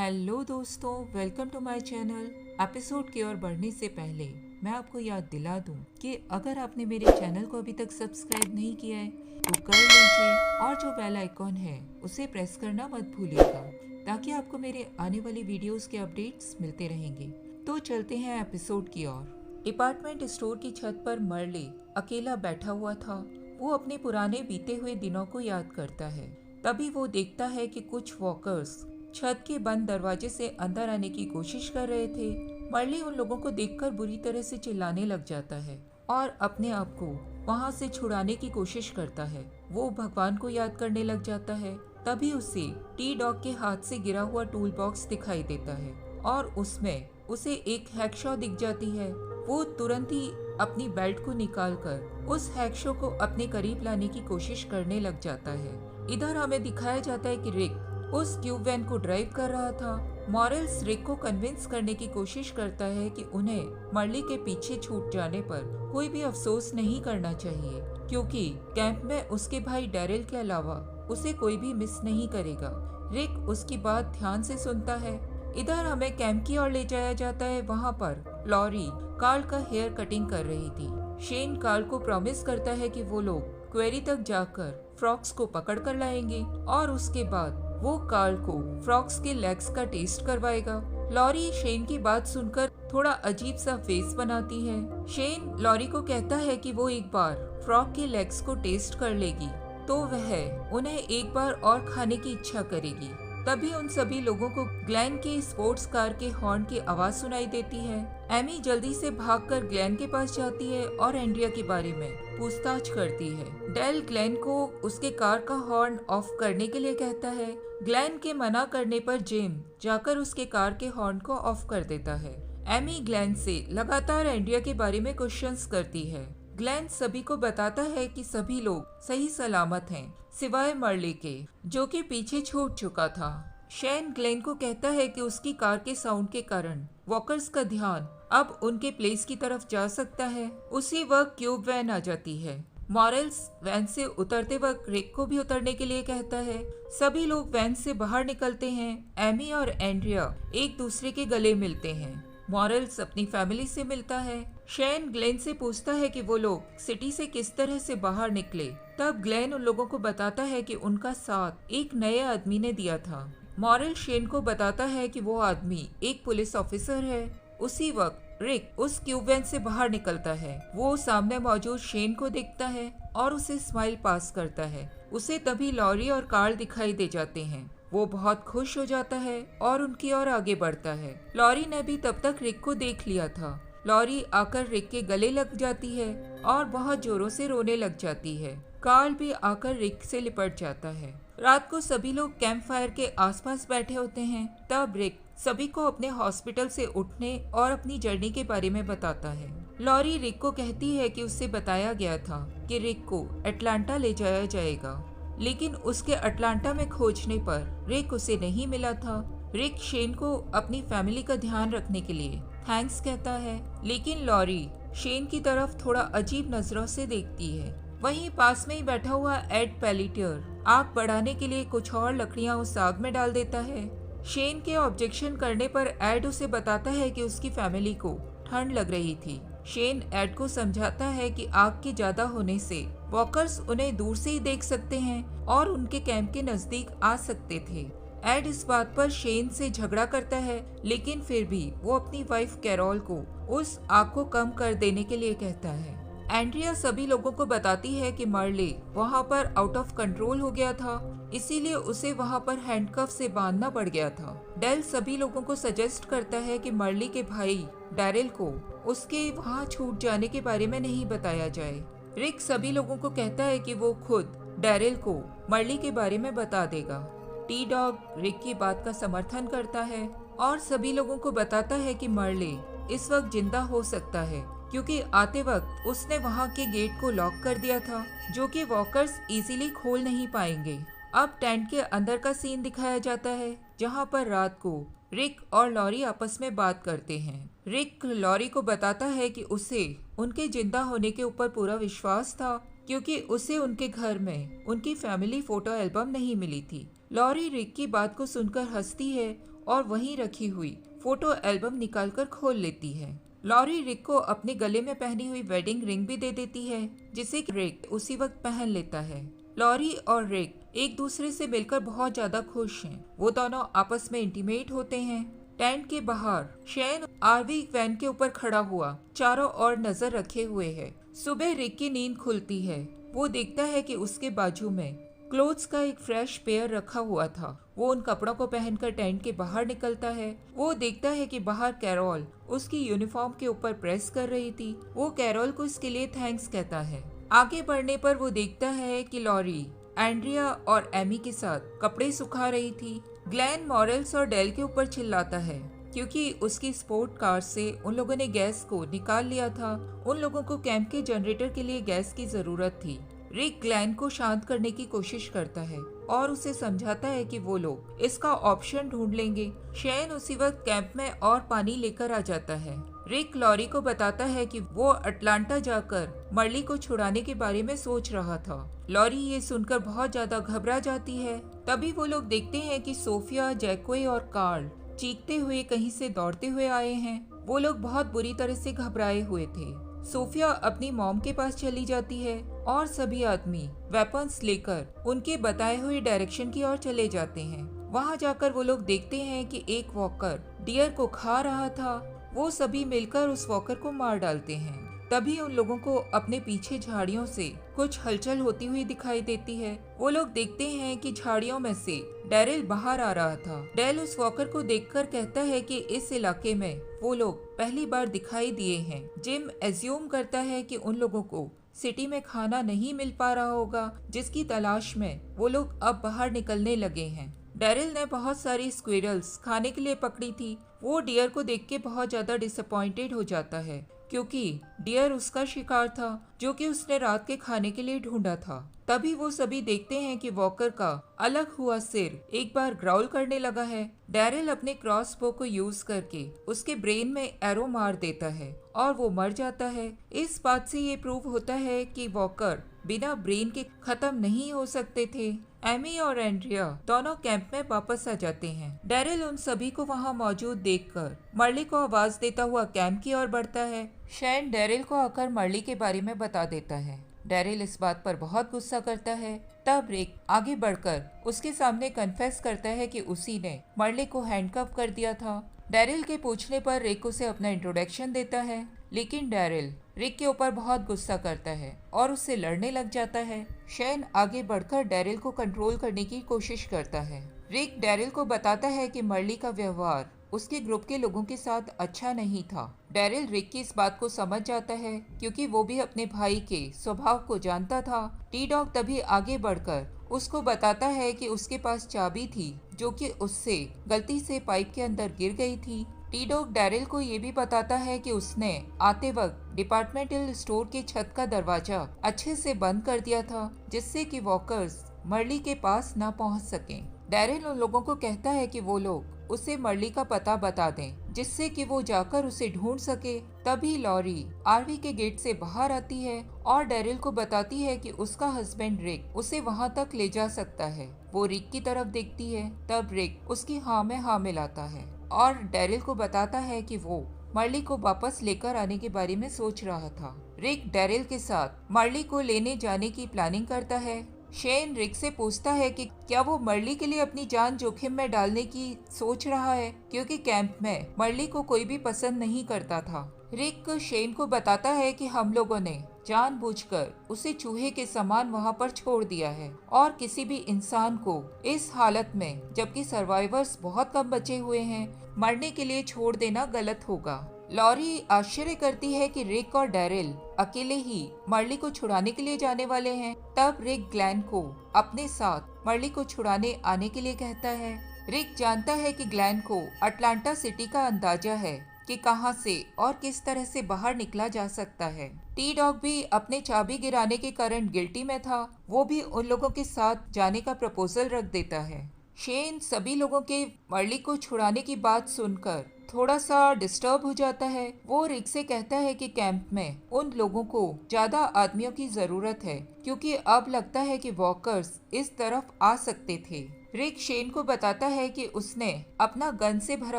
Hello दोस्तों, welcome to my channel. Episode की ओर बढ़ने से पहले मैं आपको याद दिला दूं कि अगर आपने मेरे चैनल को अभी तक सब्सक्राइब नहीं किया है तो कर लीजिए और जो बेल आइकॉन है उसे प्रेस करना मत भूलिएगा ताकि आपको मेरे आने वाली वीडियोस के अपडेट्स मिलते रहेंगे। तो चलते हैं एपिसोड की ओर। डिपार्टमेंट स्टोर की छत पर मर्ले अकेला बैठा हुआ था। वो अपने पुराने बीते हुए दिनों को याद करता है। तभी वो देखता है कि कुछ वॉकर्स छत के बंद दरवाजे से अंदर आने की कोशिश कर रहे थे। मर्ली उन लोगों को देखकर बुरी तरह से चिल्लाने लग जाता है और अपने आप को वहां से छुड़ाने की कोशिश करता है। वो भगवान को याद करने लग जाता है। तभी उसे टी डॉग के हाथ से गिरा हुआ टूल बॉक्स दिखाई देता है और उसमें उसे एक हैकशॉ दिख जाती है। वो तुरंत ही अपनी बेल्ट को निकालकर उस हैकशॉ को अपने करीब लाने की कोशिश करने लग जाता है। इधर हमें दिखाया जाता है कि रिक उस ट्यूब वैन को ड्राइव कर रहा था। मॉरेल्स रिक को कन्विंस करने की कोशिश करता है कि उन्हें मर्ली के पीछे छूट जाने पर कोई भी अफसोस नहीं करना चाहिए क्योंकि कैंप में उसके भाई डैरिल के अलावा उसे कोई भी मिस नहीं करेगा। रिक उसकी बात ध्यान से सुनता है। इधर हमें कैंप की ओर ले जाया जाता है। वहाँ पर लॉरी कार्ल का हेयर कटिंग कर रही थी। शेन कार्ल को प्रॉमिस करता है कि वो लोग क्वेरी तक जाकर फ्रॉक्स को पकड़ कर लाएंगे और उसके बाद वो कार्ल को फ्रॉक्स के लेग्स का टेस्ट करवाएगा। लॉरी शेन की बात सुनकर थोड़ा अजीब सा फेस बनाती है। शेन लॉरी को कहता है कि वो एक बार फ्रॉक के लेग्स को टेस्ट कर लेगी तो वह उन्हें एक बार और खाने की इच्छा करेगी। तभी उन सभी लोगों को ग्लेन के स्पोर्ट्स कार के हॉर्न की आवाज सुनाई देती है। एमी जल्दी से भागकर ग्लेन के पास जाती है और एंड्रिया के बारे में पूछताछ करती है। डेल ग्लेन को उसके कार का हॉर्न ऑफ करने के लिए कहता है। ग्लेन के मना करने पर जेम जाकर उसके कार के हॉर्न को ऑफ कर देता है। एमी ग्लेन से लगातार एंड्रिया के बारे में क्वेश्चंस करती है। ग्लेन सभी को बताता है कि सभी लोग सही सलामत हैं सिवाय मर्ले के जो कि पीछे छूट चुका था। शेन ग्लेन को कहता है कि उसकी कार के साउंड के कारण वॉकर्स का ध्यान अब उनके प्लेस की तरफ जा सकता है। उसी वक्त क्यूब वैन आ जाती है। मॉरेल्स वैन से उतरते वक्त रिक को भी उतरने के लिए कहता है। सभी लोग वैन से बाहर निकलते हैं। एमी और एंड्रिया एक दूसरे के गले मिलते हैं। मॉरेल्स अपनी फैमिली से मिलता है। शेन ग्लेन से पूछता है कि वो लोग सिटी से किस तरह से बाहर निकले। तब ग्लेन उन लोगों को बताता है कि उनका साथ एक नए आदमी ने दिया था। मॉरेल शेन को बताता है कि वो आदमी एक पुलिस ऑफिसर है। उसी वक्त रिक उस क्यूब वैन से बाहर निकलता है। वो सामने मौजूद शेन को देखता है और उसे स्माइल पास करता है। उसे तभी लॉरी और कार्ल दिखाई दे जाते हैं। वो बहुत खुश हो जाता है और उनकी ओर आगे बढ़ता है। लॉरी ने भी तब तक रिक को देख लिया था। लॉरी आकर रिक के गले लग जाती है और बहुत जोरों से रोने लग जाती है। कार्ल भी आकर रिक से लिपट जाता है। रात को सभी लोग कैंप फायर के आसपास बैठे होते हैं। तब रिक सभी को अपने हॉस्पिटल से उठने और अपनी जर्नी के बारे में बताता है। लॉरी रिक को कहती है कि उससे बताया गया था कि रिक को अटलांटा ले जाया जाएगा, लेकिन उसके अटलांटा में खोजने पर रिक उसे नहीं मिला था। रिक शेन को अपनी फैमिली का ध्यान रखने के लिए थैंक्स कहता है, लेकिन लॉरी शेन की तरफ थोड़ा अजीब नजरों से देखती है। वहीं पास में ही बैठा हुआ एड पेलिटियर आग बढ़ाने के लिए कुछ और लकड़ियां उस आग में डाल देता है। शेन के ऑब्जेक्शन करने पर एड उसे बताता है कि उसकी फैमिली को ठंड लग रही थी। शेन एड को समझाता है कि आग के ज्यादा होने से वॉकर्स उन्हें दूर से ही देख सकते हैं और उनके कैंप के नजदीक आ सकते थे। एड इस बात पर शेन से झगड़ा करता है, लेकिन फिर भी वो अपनी वाइफ कैरोल को उस आग को कम कर देने के लिए कहता है। एंड्रिया सभी लोगों को बताती है कि मर्ले वहाँ पर आउट ऑफ कंट्रोल हो गया था, इसीलिए उसे वहाँ पर हैंडकफ से बांधना पड़ गया था। डेल सभी लोगों को सजेस्ट करता है कि मर्ली के भाई डैरिल को उसके वहाँ छूट जाने के बारे में नहीं बताया जाए। रिक सभी लोगों को कहता है कि वो खुद डैरिल को मर्ली के बारे में बता देगा। टी डॉग रिक की बात का समर्थन करता है और सभी लोगों को बताता है कि मर्ले इस वक्त जिंदा हो सकता है क्योंकि आते वक्त उसने वहाँ के गेट को लॉक कर दिया था, जो कि वॉकर्स इजीली खोल नहीं पाएंगे। अब टेंट के अंदर का सीन दिखाया जाता है जहाँ पर रात को रिक और लॉरी आपस में बात करते हैं। रिक लॉरी को बताता है कि उसे उनके जिंदा होने के ऊपर पूरा विश्वास था क्योंकि उसे उनके घर में उनकी फैमिली फोटो एल्बम नहीं मिली थी। लॉरी रिक की बात को सुनकर हंसती है और वहीं रखी हुई फोटो एल्बम निकालकर खोल लेती है। लॉरी रिक को अपने गले में पहनी हुई वेडिंग रिंग भी दे देती है, जिसे रिक उसी वक्त पहन लेता है। लॉरी और रिक एक दूसरे से मिलकर बहुत ज्यादा खुश हैं। वो दोनों आपस में इंटीमेट होते हैं। टेंट के बाहर शेन आरवी वैन के ऊपर खड़ा हुआ चारों ओर नजर रखे हुए है। सुबह रिक की नींद खुलती है। वो देखता है कि उसके बाजू में क्लोथ्स का एक फ्रेश पेयर रखा हुआ था। वो उन कपड़ों को पहनकर टेंट के बाहर निकलता है। वो देखता है कि बाहर कैरोल उसकी यूनिफॉर्म के ऊपर प्रेस कर रही थी। वो कैरोल को इसके लिए थैंक्स कहता है। आगे बढ़ने पर वो देखता है कि लॉरी एंड्रिया और एमी के साथ कपड़े सुखा रही थी। ग्लेन मॉरेल्स और डेल के ऊपर चिल्लाता है क्योंकि उसकी स्पोर्ट कार से उन लोगों ने गैस को निकाल लिया था। उन लोगों को कैंप के जनरेटर के लिए गैस की जरूरत थी। रिक ग्लेन को शांत करने की कोशिश करता है और उसे समझाता है कि वो लोग इसका ऑप्शन ढूंढ लेंगे। शेन उसी वक्त कैंप में और पानी लेकर आ जाता है। रिक लॉरी को बताता है कि वो अटलांटा जाकर मर्ली को छुड़ाने के बारे में सोच रहा था। लॉरी ये सुनकर बहुत ज्यादा घबरा जाती है। तभी वो लोग देखते हैं कि सोफिया, जैकोए और कार्ल चीखते हुए कहीं से दौड़ते हुए आए हैं। वो लोग बहुत बुरी तरह से घबराए हुए थे। सोफिया अपनी मॉम के पास चली जाती है और सभी आदमी वेपन्स लेकर उनके बताए हुए डायरेक्शन की ओर चले जाते हैं। वहां जाकर वो लोग देखते हैं कि एक वॉकर डियर को खा रहा था। वो सभी मिलकर उस वॉकर को मार डालते हैं। तभी उन लोगों को अपने पीछे झाड़ियों से कुछ हलचल होती हुई दिखाई देती है। वो लोग देखते हैं कि झाड़ियों में से डेरिल बाहर आ रहा था। डेल उस वॉकर को देखकर कहता है कि इस इलाके में वो लोग पहली बार दिखाई दिए हैं। जिम एज्यूम करता है कि उन लोगों को सिटी में खाना नहीं मिल पा रहा होगा, जिसकी तलाश में वो लोग अब बाहर निकलने लगे हैं। डेरिल ने बहुत सारी स्क्विरल्स खाने के लिए पकड़ी थी। वो डियर को देख के बहुत ज्यादा डिसअपॉइंटेड हो जाता है क्योंकि डियर उसका शिकार था जो कि उसने रात के खाने के लिए ढूंढा था। तभी वो सभी देखते हैं कि वॉकर का अलग हुआ सिर एक बार ग्राउल करने लगा है। डेरिल अपने क्रॉसबो को यूज करके उसके ब्रेन में एरो मार देता है और वो मर जाता है। इस बात से ये प्रूव होता है कि वॉकर बिना ब्रेन के खत्म नहीं हो सकते थे। एमी और एंड्रिया दोनों कैंप में वापस आ जाते हैं। डेरिल उन सभी को वहां मौजूद देखकर मर्ली को आवाज देता हुआ कैंप की ओर बढ़ता है। शैन डेरिल को आकर मर्ली के बारे में बता देता है। डेरिल इस बात पर बहुत गुस्सा करता है। तब रिक आगे बढ़कर उसके सामने कन्फेस करता है कि उसी ने मर्ली को हैंडकफ कर दिया था। डेरिल के पूछने पर रिक उसे अपना इंट्रोडक्शन देता है, लेकिन डेरिल रिक के ऊपर बहुत गुस्सा करता है और उससे लड़ने लग जाता है। शैन आगे बढ़कर डेरिल को कंट्रोल करने की कोशिश करता है। रिक डेरिल को बताता है कि मर्ली का व्यवहार उसके ग्रुप के लोगों के साथ अच्छा नहीं था। डेरिल रिक की इस बात को समझ जाता है क्योंकि वो भी अपने भाई के स्वभाव को जानता था। टी डॉग तभी आगे बढ़कर उसको बताता है कि उसके पास चाबी थी जो कि उससे गलती से पाइप के अंदर गिर गई थी। टी डॉग डेरिल को ये भी बताता है कि उसने आते वक्त डिपार्टमेंटल स्टोर के छत का दरवाजा अच्छे से बंद कर दिया था जिससे कि वॉकर्स मर्ली के पास न पहुंच सकें। डेरिल उन लोगों को कहता है कि वो लोग उसे मर्ली का पता बता दें जिससे कि वो जाकर उसे ढूंढ सके। तभी लॉरी आरवी के गेट से बाहर आती है और डेरिल को बताती है कि उसका हस्बैंड रिक उसे वहां तक ले जा सकता है। वो रिक की तरफ देखती है। तब रिक उसकी हाँ में हाँ मिलाता है और डेरिल को बताता है कि वो मर्ली को वापस लेकर आने के बारे में सोच रहा था। रिक डेरिल के साथ मर्ली को लेने जाने की प्लानिंग करता है। शेन रिक से पूछता है कि क्या वो मर्ली के लिए अपनी जान जोखिम में डालने की सोच रहा है क्योंकि कैंप में मर्ली को कोई भी पसंद नहीं करता था। रिक शेन को बताता है कि हम लोगों ने जानबूझकर उसे चूहे के समान वहां पर छोड़ दिया है और किसी भी इंसान को इस हालत में, जबकि सर्वाइवर्स बहुत कम बचे हुए हैं, मरने के लिए छोड़ देना गलत होगा। लॉरी आश्चर्य करती है कि रिक और डेरिल अकेले ही मर्ली को छुड़ाने के लिए जाने वाले हैं। तब रिक ग्लेन को अपने साथ मर्ली को छुड़ाने आने के लिए कहता है। रिक जानता है कि ग्लेन को अटलांटा सिटी का अंदाजा है कि कहां से और किस तरह से बाहर निकला जा सकता है। टी डॉग भी अपने चाबी गिराने के कारण गिल्टी में था। वो भी उन लोगों के साथ जाने का प्रपोजल रख देता है। शेन सभी लोगों के मर्ली को छुड़ाने की बात सुनकर थोड़ा सा डिस्टर्ब हो जाता है। वो रिक से कहता है कि कैंप में उन लोगों को ज्यादा आदमियों की जरूरत है क्योंकि अब लगता है कि वॉकर्स इस तरफ आ सकते थे। रिक शेन को बताता है कि उसने अपना गन से भरा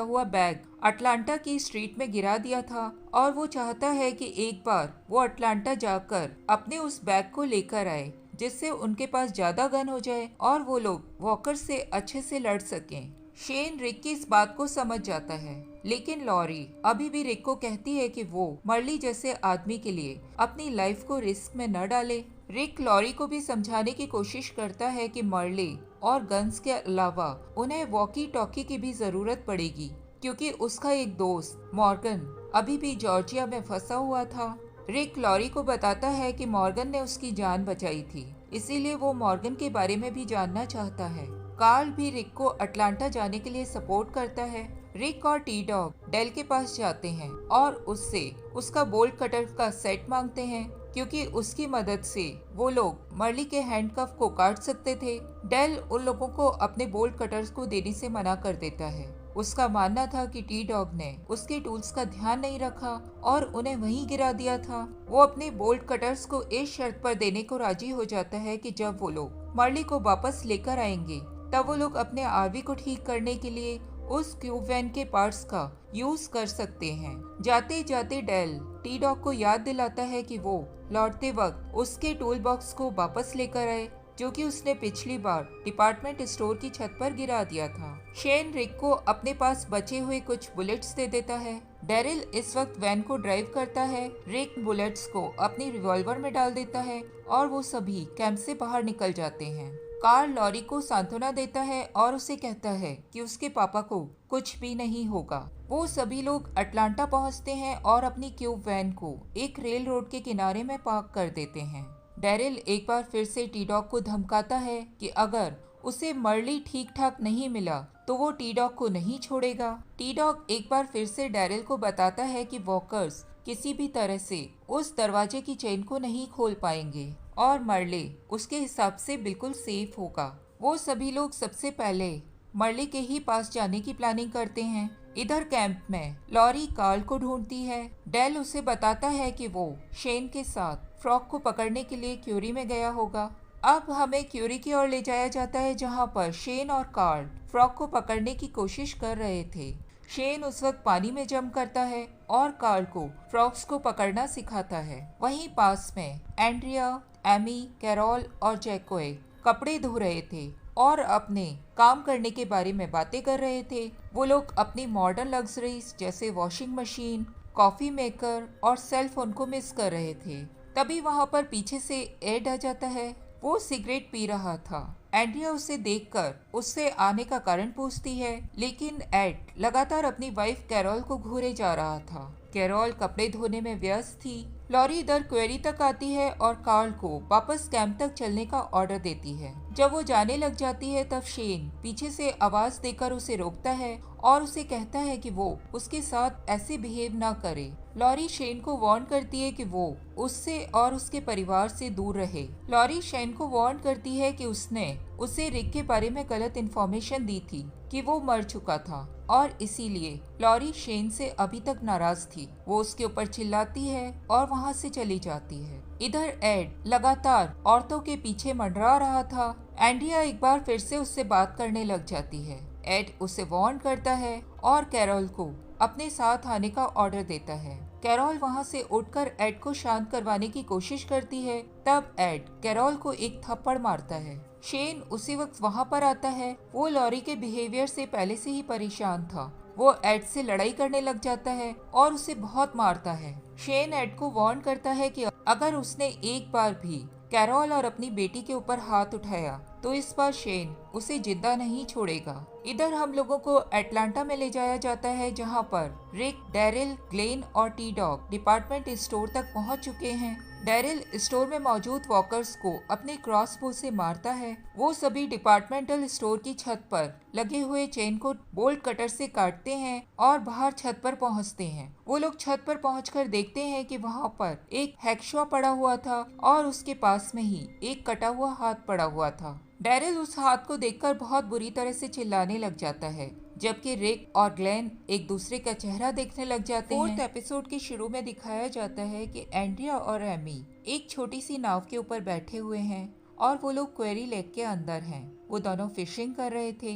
हुआ बैग अटलांटा की स्ट्रीट में गिरा दिया था और वो चाहता है कि एक बार वो अटलांटा जाकर अपने उस बैग को लेकर आए, जिससे उनके पास ज्यादा गन हो जाए और वो लोग वॉकर से अच्छे से लड़ सकें। शेन रिक की इस बात को समझ जाता है, लेकिन लॉरी अभी भी रिक को कहती है कि वो मर्ली जैसे आदमी के लिए अपनी लाइफ को रिस्क में न डाले। रिक लॉरी को भी समझाने की कोशिश करता है कि मर्ली और गन्स के अलावा उन्हें वॉकी टॉकी की भी जरूरत पड़ेगी, क्योंकि उसका एक दोस्त मॉर्गन अभी भी जॉर्जिया में फंसा हुआ था। रिक लॉरी को बताता है कि मॉर्गन ने उसकी जान बचाई थी, इसीलिए वो मॉर्गन के बारे में भी जानना चाहता है। कार्ल भी रिक को अटलांटा जाने के लिए सपोर्ट करता है। रिक और टी डॉग डेल के पास जाते हैं और उससे उसका बोल्ट कटर का सेट मांगते हैं, क्योंकि उसकी मदद से वो लोग मर्ली के हैंडकफ को काट सकते थे। डेल उन लोगों को अपने बोल्ट कटर्स को देने से मना कर देता है। उसका मानना था कि टी डॉग ने उसके टूल्स का ध्यान नहीं रखा और उन्हें वहीं गिरा दिया था। वो अपने बोल्ट कटर्स को इस शर्त पर देने को राजी हो जाता है कि जब वो लोग मर्ली को वापस लेकर आएंगे तब वो लोग अपने आरवी को ठीक करने के लिए उस क्यूब वैन के पार्ट्स का यूज कर सकते हैं। जाते जाते डेल टी डॉग को याद दिलाता है कि वो लौटते वक्त उसके टूल बॉक्स को वापस लेकर आए, जो कि उसने पिछली बार डिपार्टमेंट स्टोर की छत पर गिरा दिया था। शेन रिक को अपने पास बचे हुए कुछ बुलेट्स दे देता है। डेरिल इस वक्त वैन को ड्राइव करता है। रिक बुलेट्स को अपनी रिवॉल्वर में डाल देता है और वो सभी कैंप से बाहर निकल जाते हैं। कार्ल लॉरी को सांत्वना देता है और उसे कहता है कि उसके पापा को कुछ भी नहीं होगा। वो सभी लोग अटलांटा पहुंचते हैं और अपनी क्यूब वैन को एक रेल रोड के किनारे में पार्क कर देते हैं। डेरिल एक बार फिर से टी डॉग को धमकाता है कि अगर उसे मर्ली ठीक ठाक नहीं मिला तो वो टी डॉग को नहीं छोड़ेगा। टी डॉग एक बार फिर से डेरिल को बताता है कि वॉकर्स किसी भी तरह से उस दरवाजे की चेन को नहीं खोल पाएंगे और मर्ले उसके हिसाब से बिल्कुल सेफ होगा। वो सभी लोग सबसे पहले मर्ले के ही पास जाने की प्लानिंग करते हैं। इधर कैंप में लॉरी कार्ल को ढूंढती है। डेल उसे बताता है कि वो शेन के साथ फ्रॉक को पकड़ने के लिए क्यूरी में गया होगा। अब हमें क्यूरी की ओर ले जाया जाता है, जहां पर शेन और कार्ल फ्रॉक को पकड़ने की कोशिश कर रहे थे। शेन उस वक्त पानी में जंप करता है और कार्ल को फ्रॉक्स को पकड़ना सिखाता है। वहीं पास में एंड्रिया, एमी, कैरोल और जैकोए कपड़े धो रहे थे और अपने काम करने के बारे में बातें कर रहे थे। वो लोग अपनी मॉडर्न लग्जरीज जैसे वॉशिंग मशीन, कॉफी मेकर और सेल फोन को मिस कर रहे थे। तभी वहां पर पीछे से एड आ जाता है। वो सिगरेट पी रहा था। एंड्रिया उसे देखकर उससे आने का कारण पूछती है, लेकिन एड लगातार अपनी वाइफ कैरोल को घूरे जा रहा था। कैरोल कपड़े धोने में व्यस्त थी। लॉरी इधर क्वेरी तक आती है और कार्ल को वापस कैंप तक चलने का ऑर्डर देती है। जब वो जाने लग जाती है तब शेन पीछे से आवाज देकर उसे रोकता है और उसे कहता है कि वो उसके साथ ऐसे बिहेव ना करे। लॉरी शेन को वार्न करती है कि वो उससे और उसके परिवार से दूर रहे। लॉरी शेन को वार्न करती है कि उसने उसे रिक के बारे में गलत इन्फॉर्मेशन दी थी कि वो मर चुका था और इसीलिए लॉरी शेन से अभी तक नाराज थी। वो उसके ऊपर चिल्लाती है और वहाँ से चली जाती है। इधर एड लगातार औरतों के पीछे मंडरा रहा था। एंड्रिया एक बार फिर से उससे बात करने लग जाती है। एड उसे वार्न करता है और कैरोल को अपने साथ आने का ऑर्डर देता है। कैरोल वहाँ से उठकर एड को शांत करवाने की कोशिश करती है। तब एड कैरोल को एक थप्पड़ मारता है। शेन उसी वक्त वहाँ पर आता है। वो लॉरी के बिहेवियर से पहले से ही परेशान था। वो एड से लड़ाई करने लग जाता है और उसे बहुत मारता है। शेन एड को वार्न करता है कि अगर उसने एक बार भी कैरोल और अपनी बेटी के ऊपर हाथ उठाया तो इस बार शेन उसे जिंदा नहीं छोड़ेगा। इधर हम लोगों को अटलांटा में ले जाया जाता है, जहां पर रिक, डेरिल, ग्लेन और टी डॉग डिपार्टमेंट स्टोर तक पहुंच चुके हैं। डेरिल स्टोर में मौजूद वॉकर्स को अपने क्रॉसबो से मारता है। वो सभी डिपार्टमेंटल स्टोर की छत पर लगे हुए चेन को बोल्ट कटर से काटते हैं और बाहर छत पर पहुंचते हैं। वो लोग छत पर पहुंचकर देखते हैं कि वहां पर एक हैक्शॉ पड़ा हुआ था और उसके पास में ही एक कटा हुआ हाथ पड़ा हुआ था। डेरिल उस हाथ को देखकर बहुत बुरी तरह से चिल्लाने लग जाता है, जबकि रिक और ग्लेन एक दूसरे का चेहरा देखने लग जाते हैं। 4th एपिसोड के शुरू में दिखाया जाता है कि एंड्रिया और एमी एक छोटी सी नाव के ऊपर बैठे हुए हैं और वो लोग क्वेरी लेक के अंदर हैं। वो दोनों फिशिंग कर रहे थे।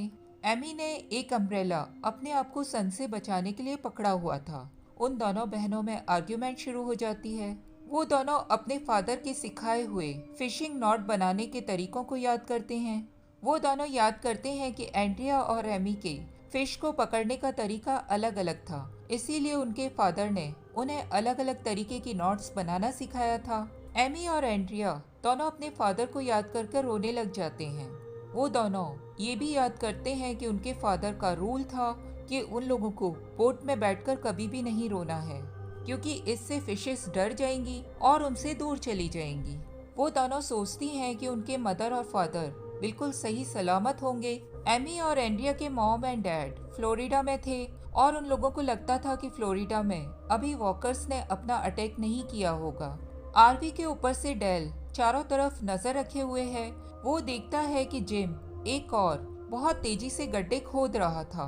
एमी ने एक अम्ब्रेला अपने आप को सन से बचाने के लिए पकड़ा हुआ था। उन दोनों बहनों में आर्ग्यूमेंट शुरू हो जाती है। वो दोनों अपने फादर के सिखाए हुए फिशिंग नॉट बनाने के तरीकों को याद करते हैं। वो दोनों याद करते हैं कि एंड्रिया और एमी के फिश को पकड़ने का तरीका अलग अलग था, इसीलिए उनके फादर ने उन्हें अलग अलग तरीके की नॉट्स बनाना सिखाया था। एमी और एंड्रिया दोनों अपने फादर को याद कर रोने लग जाते हैं। वो दोनों ये भी याद करते हैं कि उनके फादर का रूल था कि उन लोगों को बोट में बैठकर कभी भी नहीं रोना है, क्योंकि इससे फिशेस डर जाएंगी और उनसे दूर चली जाएंगी। वो दोनों सोचती हैं कि उनके मदर और फादर बिल्कुल सही सलामत होंगे। एमी और एंड्रिया के मॉम एंड डैड फ्लोरिडा में थे और उन लोगों को लगता था कि फ्लोरिडा में अभी वॉकर्स ने अपना अटैक नहीं किया होगा। आरवी के ऊपर से डेल चारों तरफ नजर रखे हुए है। वो देखता है कि जिम एक और बहुत तेजी से गड्ढे खोद रहा था।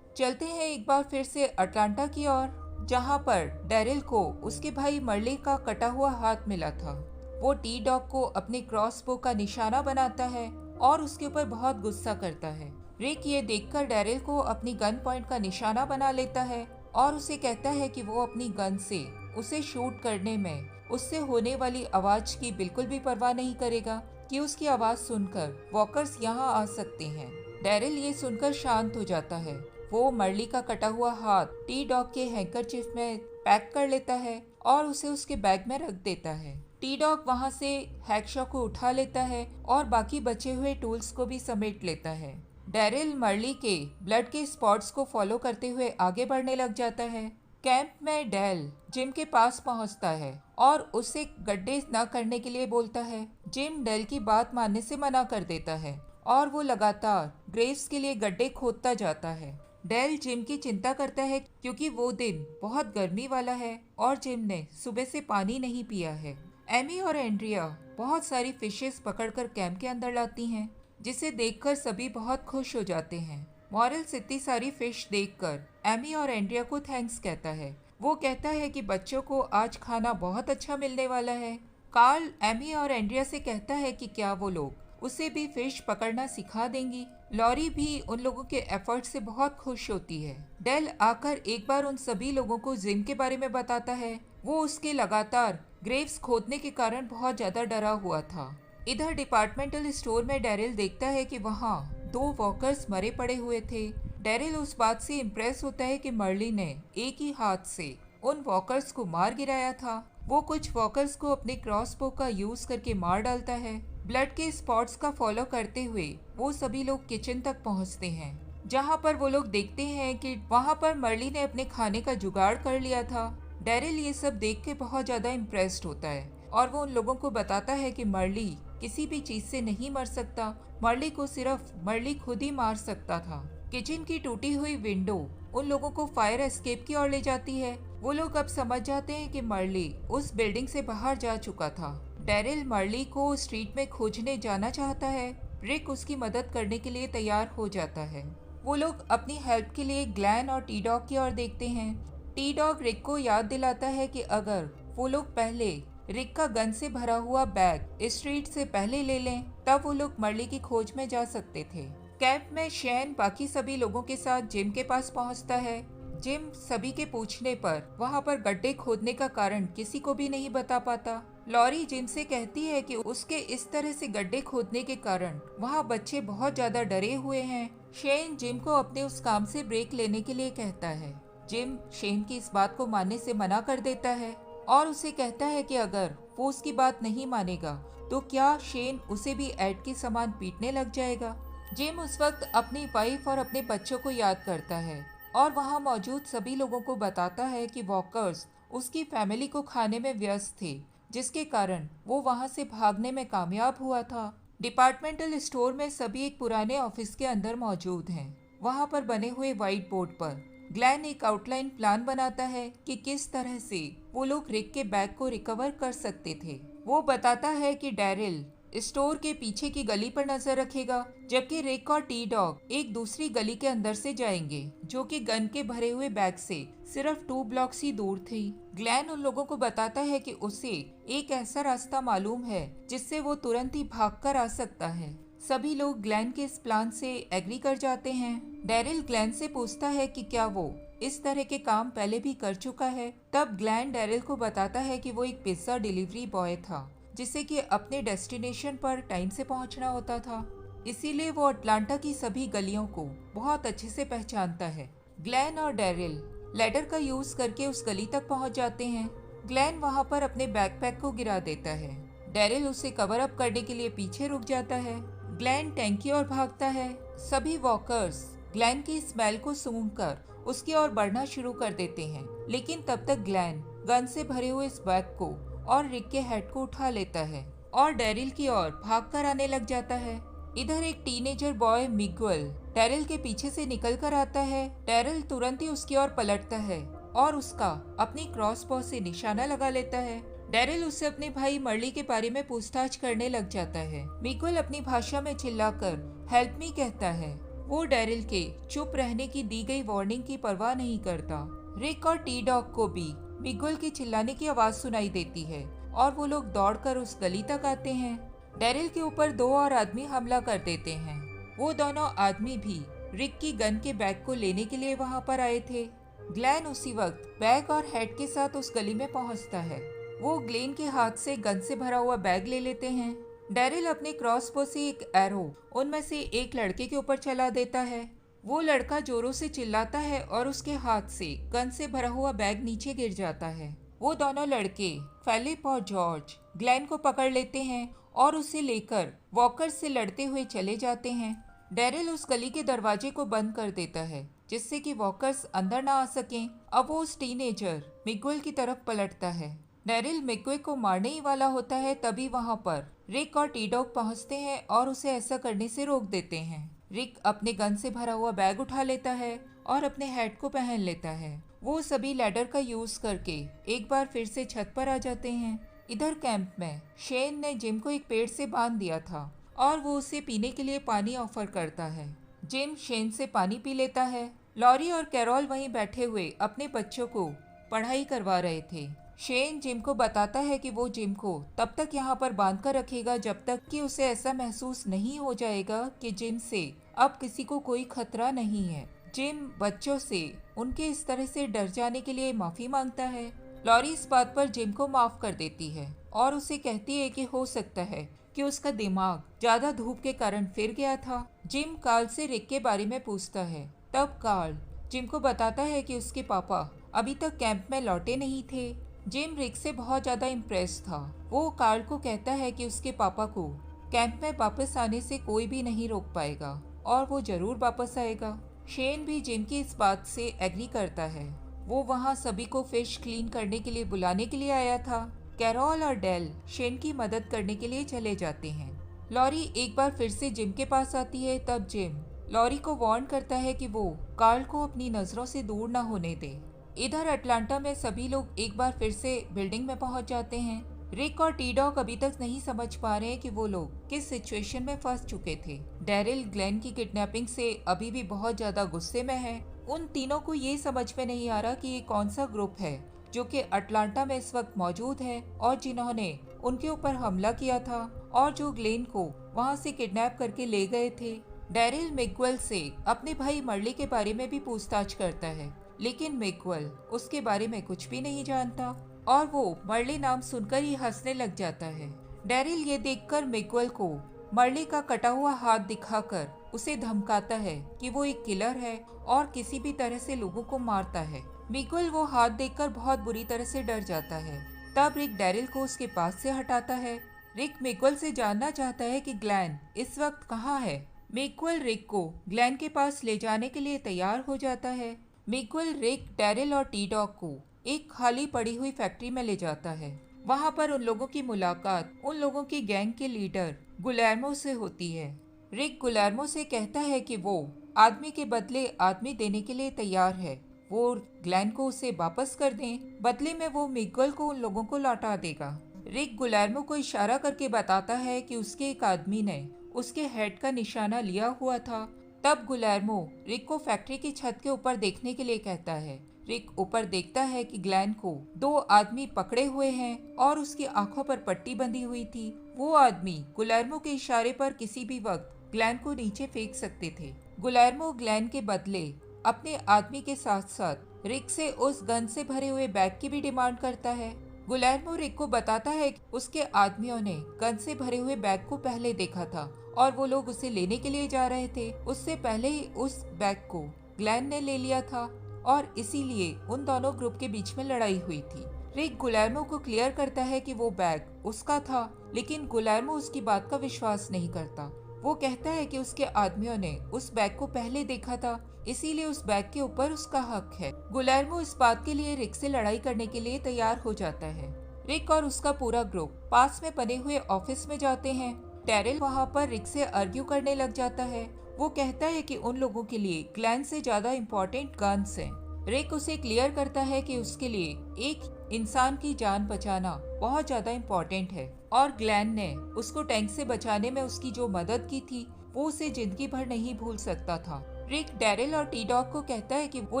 चलते हैं एक बार फिर से अटलांटा की ओर, जहाँ पर डैरिल को उसके भाई मर्ले का कटा हुआ हाथ मिला था। वो टी डॉग को अपने क्रॉसबो का निशाना बनाता है और उसके ऊपर बहुत गुस्सा करता है। रिक ये देखकर डैरिल को अपनी गन पॉइंट का निशाना बना लेता है और उसे कहता है कि वो अपनी गन से उसे शूट करने में उससे होने वाली आवाज की बिल्कुल भी परवाह नहीं करेगा कि उसकी आवाज सुनकर वॉकर्स यहाँ आ सकते हैं। डैरिल ये सुनकर शांत हो जाता है। वो मर्ली का कटा हुआ हाथ टी डॉग के हैंकरचिफ में पैक कर लेता है और उसे उसके बैग में रख देता है। टी डॉग वहाँ से हैकशॉ को उठा लेता है और बाकी बचे हुए टूल्स को भी समेट लेता है। डैरिल मर्ली के ब्लड के स्पॉट्स को फॉलो करते हुए आगे बढ़ने लग जाता है। कैंप में डेल जिम के पास पहुंचता है और उसे गड्ढे न करने के लिए बोलता है। जिम डेल की बात मानने से मना कर देता है और वो लगातार ग्रेव्स के लिए गड्ढे खोदता जाता है। डेल जिम की चिंता करता है क्योंकि वो दिन बहुत गर्मी वाला है और जिम ने सुबह से पानी नहीं पिया है। एमी और एंड्रिया बहुत सारी फिशेस पकड़कर कैंप के अंदर लाती हैं, जिसे देखकर सभी बहुत खुश हो जाते हैं। मॉरल्स इतनी सारी फिश देखकर एमी और एंड्रिया को थैंक्स कहता है। वो कहता है कि बच्चों को आज खाना बहुत अच्छा मिलने वाला है। कार्ल एमी और एंड्रिया से कहता है कि क्या वो लोग उसे भी फिश पकड़ना सिखा देंगी। लॉरी भी उन लोगों के एफर्ट से बहुत खुश होती है। डेल आकर एक बार उन सभी लोगों को जिम के बारे में बताता है। वो उसके लगातार ग्रेव्स खोदने के कारण बहुत ज्यादा डरा हुआ था। इधर डिपार्टमेंटल स्टोर में डैरिल देखता है कि वहाँ 2 वॉकर्स मरे पड़े हुए थे। डैरिल उस बात से इम्प्रेस होता है कि मर्ली ने एक ही हाथ से उन वॉकर्स को मार गिराया था। वो कुछ वॉकर्स को अपने क्रॉसबो का यूज करके मार डालता है। ब्लड के स्पॉट्स का फॉलो करते हुए वो सभी लोग किचन तक पहुंचते हैं, जहां पर वो लोग देखते हैं कि वहां पर मर्ली ने अपने खाने का जुगाड़ कर लिया था। डैरिल ये सब देख के बहुत ज्यादा इम्प्रेस्ड होता है और वो उन लोगों को बताता है कि मर्ली किसी भी चीज से नहीं मर सकता। मर्ली को सिर्फ मर्ली खुद ही मार सकता था। किचन की टूटी हुई विंडो उन लोगों को फायर एस्केप की ओर ले जाती है। वो लोग अब समझ जाते हैं कि मर्ली उस बिल्डिंग से बाहर जा चुका था। डैरिल मर्ली को स्ट्रीट में खोजने जाना चाहता है। रिक उसकी मदद करने के लिए तैयार हो जाता है। वो लोग अपनी हेल्प के लिए ग्लैन और टी डॉग की ओर देखते हैं। टी डॉग रिक को याद दिलाता है कि अगर वो लोग पहले रिक का गन से भरा हुआ बैग स्ट्रीट से पहले ले लें, तब वो लोग मर्ली की खोज में जा सकते थे। कैंप में शैन बाकी सभी लोगों के साथ जिम के पास पहुंचता है। जिम सभी के पूछने पर वहां पर गड्ढे खोदने का कारण किसी को भी नहीं बता पाता। लॉरी जिम से कहती है कि उसके इस तरह से गड्ढे खोदने के कारण वहां बच्चे बहुत ज्यादा डरे हुए हैं। शेन जिम को अपने उस काम से ब्रेक लेने के लिए कहता है। जिम शेन की इस बात को मानने से मना कर देता है और उसे कहता है कि अगर वो उसकी बात नहीं मानेगा तो क्या शेन उसे भी एड के समान पीटने लग जाएगा। जिम उस वक्त अपनी वाइफ और अपने बच्चों को याद करता है और वहाँ मौजूद सभी लोगों को बताता है कि वॉकर्स उसकी फैमिली को खाने में व्यस्त थे, जिसके कारण वो वहाँ से भागने में कामयाब हुआ था। डिपार्टमेंटल स्टोर में सभी एक पुराने ऑफिस के अंदर मौजूद हैं। वहाँ पर बने हुए व्हाइट बोर्ड पर ग्लैन एक आउटलाइन प्लान बनाता है कि किस तरह से वो लोग रिक के बैग को रिकवर कर सकते थे। वो बताता है कि डैरिल स्टोर के पीछे की गली पर नजर रखेगा, जबकि रिक और टी डॉग एक दूसरी गली के अंदर से जाएंगे, जो कि गन के भरे हुए बैग से सिर्फ 2 ब्लॉक्स ही दूर थी। ग्लैन उन लोगों को बताता है कि उसे एक ऐसा रास्ता मालूम है जिससे वो तुरंत ही भागकर आ सकता है। सभी लोग ग्लेन के इस प्लान से एग्री कर जाते हैं। डेरिल ग्लेन से पूछता है कि क्या वो इस तरह के काम पहले भी कर चुका है। तब ग्लेन डेरिल को बताता है कि वो एक पिज्जा डिलीवरी बॉय था, जिसे कि अपने डेस्टिनेशन पर टाइम से पहुंचना होता था, इसीलिए वो अटलांटा की सभी गलियों को बहुत अच्छे से पहचानता है। ग्लेन और डेरिल लैडर का यूज करके उस गली तक पहुंच जाते हैं। ग्लेन वहां पर अपने बैकपैक को गिरा देता है। डेरिल उसे कवर अप करने के लिए पीछे रुक जाता है। ग्लेन टैंक की ओर भागता है। सभी वॉकर्स ग्लेन की स्मेल को सूंघकर उसकी ओर बढ़ना शुरू कर देते हैं, लेकिन तब तक ग्लेन गन से भरे हुए इस बैग को और रिक के हेड को उठा लेता है और डेरिल की ओर भागकर आने लग जाता है। इधर एक टीनेजर बॉय मिगुएल डेरिल के पीछे से निकल कर आता है। डेरिल तुरंत ही उसकी ओर पलटता है और उसका अपनी क्रॉसबो से निशाना लगा लेता है। डेरिल उससे अपने भाई मर्ली के बारे में पूछताछ करने लग जाता है। मिगुएल अपनी भाषा में चिल्लाकर हेल्प मी कहता है। वो डेरिल के चुप रहने की दी गई वार्निंग की परवाह नहीं करता। रिक और टी डॉग को भी मिगुएल की चिल्लाने की आवाज सुनाई देती है और वो लोग दौड़कर उस गली तक आते हैं। डेरिल के ऊपर 2 और आदमी हमला कर देते हैं। वो दोनों आदमी भी रिक की गन के बैग को लेने के लिए वहां पर आए थे। ग्लेन उसी वक्त बैग और हेड के साथ उस गली में पहुंचता है। वो ग्लेन के हाथ से गन से भरा हुआ बैग ले लेते हैं। डेरिल अपने क्रॉसबो से एक एरो उनमें से एक लड़के के ऊपर चला देता है। वो लड़का जोरों से चिल्लाता है और उसके हाथ से गन से भरा हुआ बैग नीचे गिर जाता है। वो दोनों लड़के फिलिप और जॉर्ज ग्लेन को पकड़ लेते हैं और उसे लेकर वॉकर से लड़ते हुए चले जाते हैं। डेरिल उस गली के दरवाजे को बंद कर देता है, जिससे कि वॉकर्स अंदर ना आ सकें। अब वो उस टीनेजर मिगुएल की तरफ पलटता है। डेरिल मिगुएल को मारने ही वाला होता है, तभी वहां पर रिक और टी डॉग पहुंचते हैं और उसे ऐसा करने से रोक देते हैं। रिक अपने गन से भरा हुआ बैग उठा लेता है और अपने हेड को पहन लेता है। वो सभी लैडर का यूज करके एक बार फिर से छत पर आ जाते हैं। इधर कैंप में शेन ने जिम को एक पेड़ से बांध दिया था और वो उसे पीने के लिए पानी ऑफर करता है। जिम शेन से पानी पी लेता है। लॉरी और कैरोल वहीं बैठे हुए अपने बच्चों को पढ़ाई करवा रहे थे। शेन जिम को बताता है कि वो जिम को तब तक यहाँ पर बांध कर रखेगा जब तक कि उसे ऐसा महसूस नहीं हो जाएगा कि जिम से अब किसी को कोई खतरा नहीं है। जिम बच्चों से उनके इस तरह से डर जाने के लिए माफी मांगता है। लॉरी इस बात पर जिम को माफ कर देती है और उसे कहती है कि हो सकता है कि उसका दिमाग ज्यादा धूप के कारण फिर गया था। जिम कार्ल से रिक के बारे में पूछता है। तब कार्ल जिम को बताता है कि उसके पापा अभी तक कैंप में लौटे नहीं थे। जिम रिक से बहुत ज्यादा इम्प्रेस था। वो कार्ल को कहता है कि उसके पापा को कैंप में वापस आने से कोई भी नहीं रोक पाएगा और वो जरूर वापस आएगा। शेन भी जिम की इस बात से एग्री करता है। वो वहाँ सभी को फिश क्लीन करने के लिए बुलाने के लिए आया था। कैरोल और डेल शेन की मदद करने के लिए चले जाते हैं। लॉरी एक बार फिर से जिम के पास आती है। तब जिम लॉरी को वार्न करता है कि वो कार्ल को अपनी नजरों से दूर न होने दे। इधर अटलांटा में सभी लोग एक बार फिर से बिल्डिंग में पहुंच जाते हैं। रिक और टी डॉग अभी तक नहीं समझ पा रहे हैं कि वो लोग किस सिचुएशन में फंस चुके थे। डेरिल ग्लेन की किडनैपिंग से अभी भी बहुत ज्यादा गुस्से में है। उन तीनों को ये समझ में नहीं आ रहा कि ये कौन सा ग्रुप है जो कि अटलांटा में इस वक्त मौजूद है और जिन्होंने उनके ऊपर हमला किया था और जो ग्लेन को वहाँ से किडनैप करके ले गए थे। डेरिल मिगुएल से अपने भाई मर्ली के बारे में भी पूछताछ करता है, लेकिन मिगुएल उसके बारे में कुछ भी नहीं जानता और वो मर्ली नाम सुनकर ही हंसने लग जाता है। डेरिल ये देखकर मिगुएल को मर्ली का कटा हुआ हाथ दिखाकर उसे धमकाता है कि वो एक किलर है और किसी भी तरह से लोगों को मारता है। मिगुएल वो हाथ देखकर बहुत बुरी तरह से डर जाता है। तब रिक डेरिल को उसके पास से हटाता है। रिक मिगुएल से जानना चाहता है कि ग्लेन इस वक्त कहाँ है। मिगुएल रिक को ग्लेन के पास ले जाने के लिए तैयार हो जाता है। मिगुएल रिक, डेरिल और टी डॉग को एक खाली पड़ी हुई फैक्ट्री में ले जाता है। वहाँ पर उन लोगों की मुलाकात उन लोगों की गैंग के लीडर गुलेर्मो से होती है। रिक गुलेर्मो से कहता है कि वो आदमी के बदले आदमी देने के लिए तैयार है। वो ग्लेन को उसे वापस कर दें, बदले में वो मिगुएल को उन लोगों को लौटा देगा। रिक गुलेर्मो को इशारा करके बताता है कि उसके एक आदमी ने उसके हेड का निशाना लिया हुआ था। तब गुलेर्मो रिक को फैक्ट्री की छत के ऊपर देखने के लिए कहता है। रिक ऊपर देखता है कि ग्लैन को दो आदमी पकड़े हुए हैं और उसकी आंखों पर पट्टी बंधी हुई थी। वो आदमी गुलेर्मो के इशारे पर किसी भी वक्त ग्लैन को नीचे फेंक सकते थे। गुलेर्मो ग्लैन के बदले अपने आदमी के साथ साथ रिक से उस गन से भरे हुए बैग की भी डिमांड करता है। गुलेर्मो रिक को बताता है कि उसके आदमियों ने गन से भरे हुए बैग को पहले देखा था और वो लोग उसे लेने के लिए जा रहे थे। उससे पहले ही उस बैग को ग्लैन ने ले लिया था और इसीलिए उन दोनों ग्रुप के बीच में लड़ाई हुई थी। रिक गुलेर्मो को क्लियर करता है कि वो बैग उसका था, लेकिन गुलेर्मो उसकी बात का विश्वास नहीं करता। वो कहता है कि उसके आदमियों ने उस बैग को पहले देखा था, इसीलिए उस बैग के ऊपर उसका हक है। गुलेर्मो इस बात के लिए रिक से लड़ाई करने के लिए तैयार हो जाता है। रिक और उसका पूरा ग्रुप पास में बने हुए ऑफिस में जाते हैं। डैरिल वहाँ पर रिक से आर्ग्यू करने लग जाता है। वो कहता है कि उन लोगों के लिए ग्लैन से ज्यादा इम्पोर्टेंट गन्स हैं। रिक उसे क्लियर करता है कि उसके लिए एक इंसान की जान बचाना बहुत ज्यादा इम्पोर्टेंट है और ग्लैन ने उसको टैंक से बचाने में उसकी जो मदद की थी वो उसे जिंदगी भर नहीं भूल सकता था। रिक डैरिल और टी डॉग को कहता है कि वो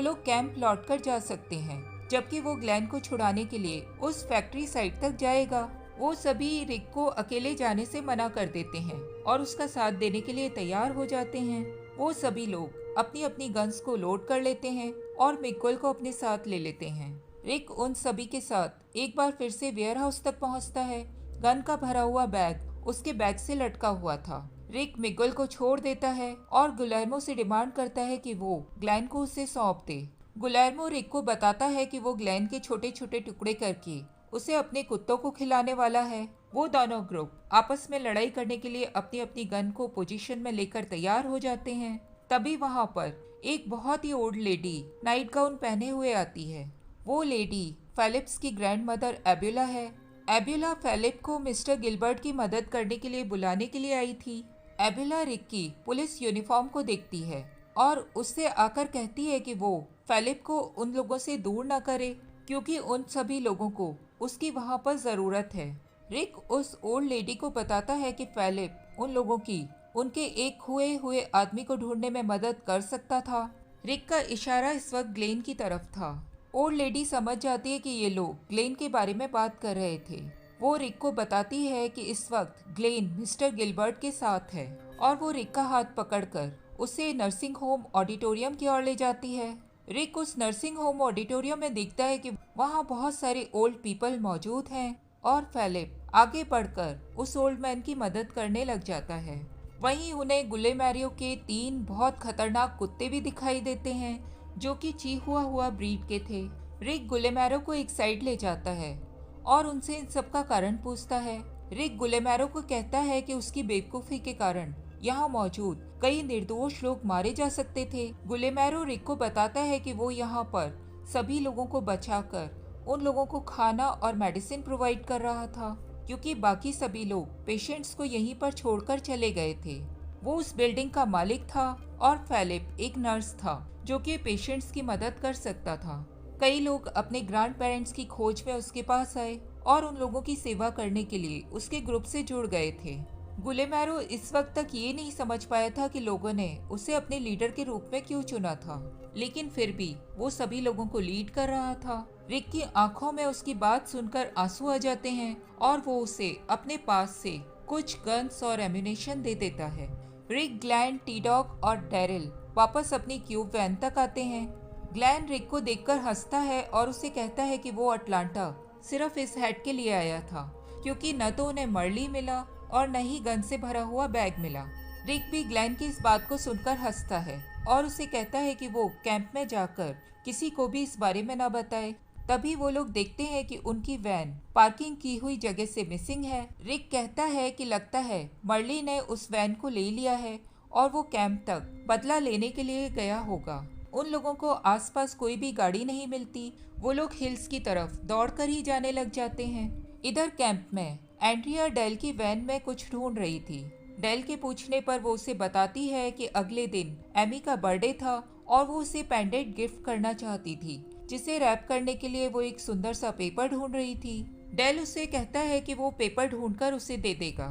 लोग कैंप लौट कर जा सकते हैं, जबकि वो ग्लैन को छुड़ाने के लिए उस फैक्ट्री साइट तक जाएगा। वो सभी रिक को अकेले जाने से मना कर देते हैं और उसका साथ देने के लिए तैयार हो जाते हैं। वो सभी लोग अपनी अपनी गन्स को लोड कर लेते हैं और मिगुएल को अपने साथ ले लेते हैं। रिक उन सभी के साथ एक बार फिर से वेयर हाउस तक पहुंचता है। गन का भरा हुआ बैग उसके बैग से लटका हुआ था। रिक मिगुएल को छोड़ देता है और गुलेर्मो से डिमांड करता है कि वो ग्लैन को उसे सौंप दे। गुलेर्मो रिक को बताता है कि वो ग्लैन के छोटे छोटे टुकड़े करके उसे अपने कुत्तों को खिलाने वाला है। वो दोनों ग्रुप आपस में लड़ाई करने के लिए अपनी अपनी गन को पोजीशन में लेकर तैयार हो जाते हैं। तभी वहाँ पर एक बहुत ही ओल्ड लेडी नाइट गाउन पहने हुए आती है। वो लेडी फेलिप्स की ग्रैंड मदर एब्यूला है। एब्यूला फेलिप को मिस्टर गिलबर्ट की मदद करने के लिए बुलाने के लिए आई थी। एब्यूला रिक की पुलिस यूनिफॉर्म को देखती है और उससे आकर कहती है कि वो फेलिप को उन लोगों से दूर न करे, क्योंकि उन सभी लोगों को उसकी वहाँ पर जरूरत है। रिक उस ओल्ड लेडी को बताता है कि फेलिप उन लोगों की उनके एक खोए हुए आदमी को ढूंढने में मदद कर सकता था। रिक का इशारा इस वक्त ग्लेन की तरफ था। ओल्ड लेडी समझ जाती है कि ये लोग ग्लेन के बारे में बात कर रहे थे। वो रिक को बताती है कि इस वक्त ग्लेन मिस्टर गिलबर्ट के साथ है और वो रिक का हाथ पकड़कर उसे नर्सिंग होम ऑडिटोरियम की ओर ले जाती है। रिक उस नर्सिंग होम ऑडिटोरियम में देखता है कि वहाँ बहुत सारे ओल्ड पीपल मौजूद हैं और फेलिप आगे बढ़कर उस ओल्ड मैन की मदद करने लग जाता है। वहीं उन्हें गुलेमेरियो के 3 बहुत खतरनाक कुत्ते भी दिखाई देते हैं जो कि चीहुआ हुआ ब्रीड के थे। रिक गुलेमेरो को एक साइड ले जाता है और उनसे इन सब का कारण पूछता है। रिक गुलेमेरो को कहता है कि उसकी बेवकूफ़ी के कारण यहाँ मौजूद कई निर्दोष लोग मारे जा सकते थे। गुलेमेरो रिक को बताता है कि वो यहाँ पर सभी लोगों को बचाकर उन लोगों को खाना और मेडिसिन प्रोवाइड कर रहा था, क्योंकि बाकी सभी लोग पेशेंट्स को यहीं पर छोड़कर चले गए थे। वो उस बिल्डिंग का मालिक था और फेलिप एक नर्स था जो कि पेशेंट्स की मदद कर सकता था। कई लोग अपने ग्रैंड पेरेंट्स की खोज में उसके पास आए और उन लोगों की सेवा करने के लिए उसके ग्रुप से जुड़ गए थे। गुलेमेरो इस वक्त तक ये नहीं समझ पाया था कि लोगों ने उसे अपने लीडर के रूप में क्यों चुना था, लेकिन फिर भी वो सभी लोगों को लीड कर रहा था। रिक की आंखों में उसकी बात सुनकर आंसू आ जाते हैं और वो उसे अपने पास से कुछ गन्स और एम्यूनेशन दे देता है। रिक, ग्लैन, टी डॉग और डैरिल वापस अपनी क्यूब वैन तक आते हैं। ग्लैन रिक को देखकर हंसता है और उसे कहता है कि वो अटलांटा सिर्फ इस हैट के लिए आया था, क्योंकि न तो उन्हें मर्ली मिला और न ही गन से भरा हुआ बैग मिला। रिक भी ग्लैन की इस बात को सुनकर हंसता है और उसे कहता है कि वो कैंप में जाकर किसी को भी इस बारे में न बताए। तभी वो लोग देखते हैं कि उनकी वैन पार्किंग की हुई जगह से मिसिंग है। रिक कहता है कि लगता है मर्ली ने उस वैन को ले लिया है और वो कैंप तक बदला लेने के लिए गया होगा। उन लोगों को आसपास कोई भी गाड़ी नहीं मिलती। वो लोग हिल्स की तरफ दौड़कर ही जाने लग जाते हैं। इधर कैंप में एंड्रिया डेल की वैन में कुछ ढूंढ रही थी। डेल के पूछने पर वो उसे बताती है कि अगले दिन एमी का बर्थडे था और वो उसे पेंडेंट गिफ्ट करना चाहती थी, जिसे रैप करने के लिए वो एक सुंदर सा पेपर ढूंढ रही थी। डेल उसे कहता है कि वो पेपर ढूंढकर उसे दे देगा।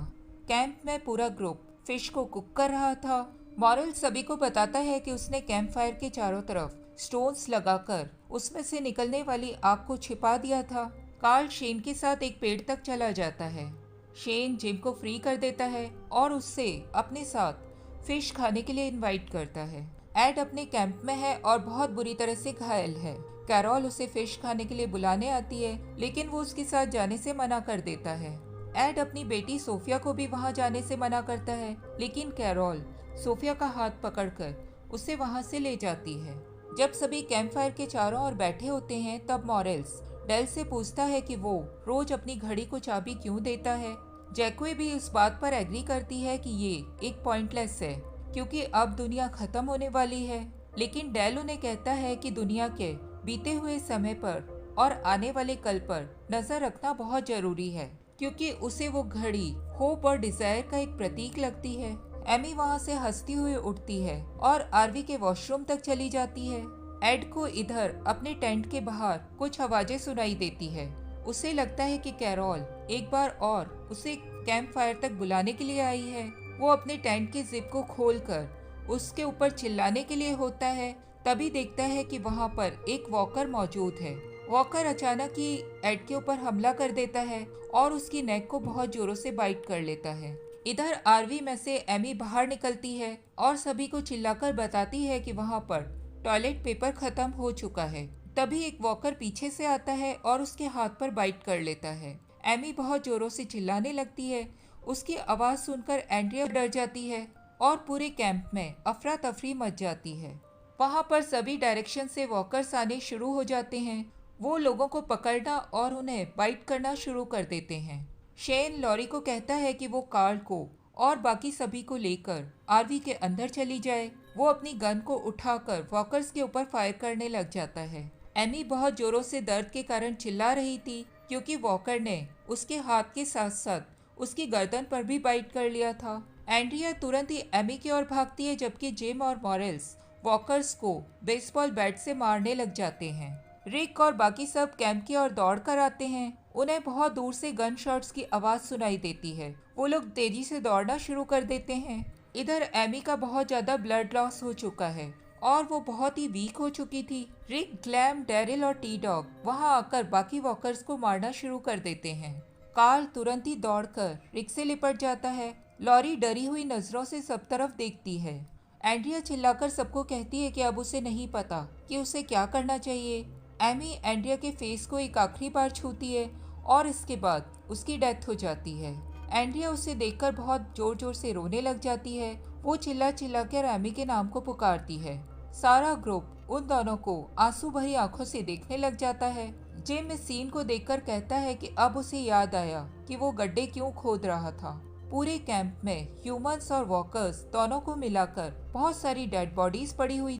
कैंप में पूरा ग्रुप फिश को कुक कर रहा था। मॉरल सभी को बताता है कि उसने कैंप फायर के चारों तरफ स्टोन्स लगाकर उसमें से निकलने वाली आग को छिपा दिया था। कार्ल शेन के साथ एक पेड़ तक चला जाता है। शेन जिम को फ्री कर देता है और उससे अपने साथ फिश खाने के लिए इनवाइट करता है। एड अपने कैंप में है और बहुत बुरी तरह से घायल है। कैरोल उसे फिश खाने के लिए बुलाने आती है, लेकिन वो उसके साथ जाने से मना कर देता है। एड अपनी बेटी सोफिया को भी वहां जाने से मना करता है, लेकिन कैरोल सोफिया का हाथ पकड़कर उसे वहां से ले जाती है। जब सभी कैंप फायर के चारों ओर बैठे होते हैं, तब मॉरेल्स डेल से पूछता है कि वो रोज अपनी घड़ी को चाबी क्यों देता है। जैक्वे भी इस बात पर एग्री करती है कि ये एक पॉइंटलेस है, क्योंकि अब दुनिया खत्म होने वाली है। लेकिन डेल उन्हें कहता है कि दुनिया के बीते हुए समय पर और आने वाले कल पर नजर रखना बहुत जरूरी है, क्योंकि उसे वो घड़ी होप और डिजायर का एक प्रतीक लगती है। एमी वहाँ से हंसती हुई उठती है और आरवी के वॉशरूम तक चली जाती है। एड को इधर अपने टेंट के बाहर कुछ आवाजें सुनाई देती है। उसे लगता है कि कैरोल एक बार और उसे कैंप फायर तक बुलाने के लिए आई है। वो अपने टेंट के जिप को खोलकर उसके ऊपर चिल्लाने के लिए होता है। तभी देखता है कि वहाँ पर एक वॉकर मौजूद है। वॉकर अचानक ही एड के ऊपर हमला कर देता है और उसकी नेक को बहुत जोरों से बाइट कर लेता है। इधर आरवी में से एमी बाहर निकलती है और सभी को चिल्लाकर बताती है कि वहाँ पर टॉयलेट पेपर खत्म हो चुका है। तभी एक वॉकर पीछे से आता है और उसके हाथ पर बाइट कर लेता है। एमी बहुत जोरों से चिल्लाने लगती है। उसकी आवाज सुनकर एंड्रिया डर जाती है और पूरे कैंप में अफरा तफरी मच जाती है। वहाँ पर सभी डायरेक्शन से वॉकर्स आने शुरू हो जाते हैं। वो लोगों को पकड़ना और उन्हें बाइट करना शुरू कर देते हैं। शेन लॉरी को कहता है कि वो कार्ल को और बाकी सभी को लेकर आरवी के अंदर चली जाए। वो अपनी गन को उठाकर वॉकर्स के ऊपर फायर करने लग जाता है। एमी बहुत जोरों से दर्द के कारण चिल्ला रही थी, क्योंकि वॉकर ने उसके हाथ के साथ साथ उसकी गर्दन पर भी बाइट कर लिया था। एंड्रिया तुरंत ही एमी की ओर भागती है, जबकि जिम और मॉरेल्स वॉकर्स को बेसबॉल बैट से मारने लग जाते हैं। रिक और बाकी सब कैंप की ओर दौड़ कर आते हैं। उन्हें बहुत दूर से गन शॉट्स की आवाज सुनाई देती है। वो लोग तेजी से दौड़ना शुरू कर देते हैं। इधर एमी का बहुत ज्यादा ब्लड लॉस हो चुका है और वो बहुत ही वीक हो चुकी थी। रिक, ग्लैम, डेरिल और टी डॉग वहाँ आकर बाकी वॉकर्स को मारना शुरू कर देते हैं। कार्ल तुरंत ही दौड़कर रिक से लिपट जाता है। लॉरी डरी हुई नजरों से सब तरफ देखती है। एंड्रिया चिल्लाकर सबको कहती है कि अब उसे नहीं पता कि उसे क्या करना चाहिए। एमी एंड्रिया के फेस को एक आखिरी बार छूती है और इसके बाद उसकी डेथ हो जाती है। एंड्रिया उसे देखकर बहुत जोर जोर से रोने लग जाती है। वो चिल्ला चिल्ला कर एमी के नाम को पुकारती है। सारा ग्रुप उन दोनों को आंसू भरी आंखों से देखने लग जाता है। जिम इस सीन को देखकर कहता है कि अब उसे याद आया कि वो गड्ढे क्यों खोद रहा था। पूरे कैंप में ह्यूमंस और वॉकर्स दोनों को मिलाकर बहुत सारी डेड बॉडीज पड़ी हुई